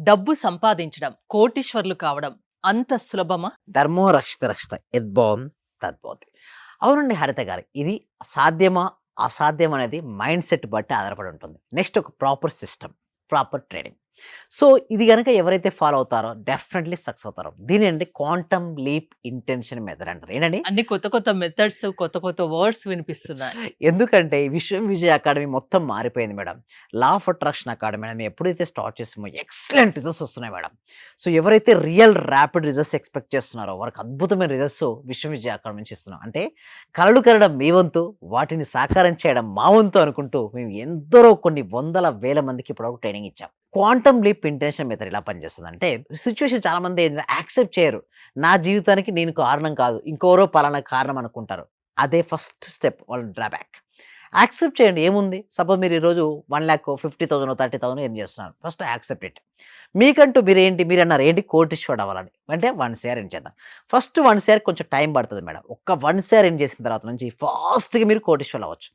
డబ్బు సంపాదించడం, కోటీశ్వర్లు కావడం అంత సులభమా? ధర్మో రక్షిత రక్షిత యద్భవం తద్భవతి. అవునండి హరిత గారు. ఇది సాధ్యమా? అసాధ్యం అనేది మైండ్ సెట్ బట్టి ఆధారపడి ఉంటుంది. నెక్స్ట్ ఒక proper system, proper trading. So, ఇది గనక ఎవరైతే ఫాలో అవుతారో డెఫినెట్‌లీ సక్సెస్ అవుతారు. దీన్నండి క్వాంటమ్ లీప్ ఇంటెన్షన్ మెథడ్ అంటారు. ఏంటండి? అన్ని కొత్త కొత్త మెథడ్స్, కొత్త కొత్త వర్డ్స్ వినిపిస్తున్నాయి. ఎందుకంటే విశ్వం విజయ్ అకాడమీ మొత్తం మారిపోయింది madam. Law of attraction academy madam ఎప్పుడైతే స్టార్ట్ చేసామో ఎక్సలెంట్ రిజల్ట్స్ వస్తున్నాయి మేడం. సో, ఎవరైతే రియల్ ర్యాపిడ్ రిజల్ట్స్ ఎక్స్‌పెక్ట్ చేస్తున్నారో వారికి అద్భుతమైన రిజల్ట్స్ విశ్వం విజయ్ అకాడమీ నుంచి ఇస్తున్నాం. అంటే కలలు కనడం మీ వంతు, వాటిని సాకారం చేయడం మా వంతు అనుకుంటూ మేము ఎందరో కొన్ని వందల వేల మందికి ఇప్పటివరకు ట్రైనింగ్ ఇచ్చాం. క్వాంటమ్ లీప్ ఇంటెన్షన్ మెథడ్ ఎలా పనిచేస్తుందంటే సిట్యుయేషన్ చాలామంది యాక్సెప్ట్ చేయరు. నా జీవితానికి నేను కారణం కాదు. ఇంకెవరో పలానా కారణం అనుకుంటారు. అదే ఫస్ట్ స్టెప్ వాళ్ళ డ్రాబ్యాక్. యాక్సెప్ట్ చేయండి ఏముంది? సపోజ్ మీరు ఈరోజు 1,00,000 50,000 30,000 ఎర్న్ చేస్తున్నారు. First accept it. మీకంటూ మీరన్నారు ఏంటి కోటీశ్వరుడు అవ్వాలని. అంటే 1 షేర్ ఎర్న్ చేద్దాం. ఫస్ట్ 1 షేర్ కొంచెం టైం పడతది మేడం. ఒక్క 1 షేర్ ఎర్న్ చేసిన తర్వాత నుంచి ఫాస్ట్‌గా మీరు కోటీశ్వరులు అవ్వచ్చు.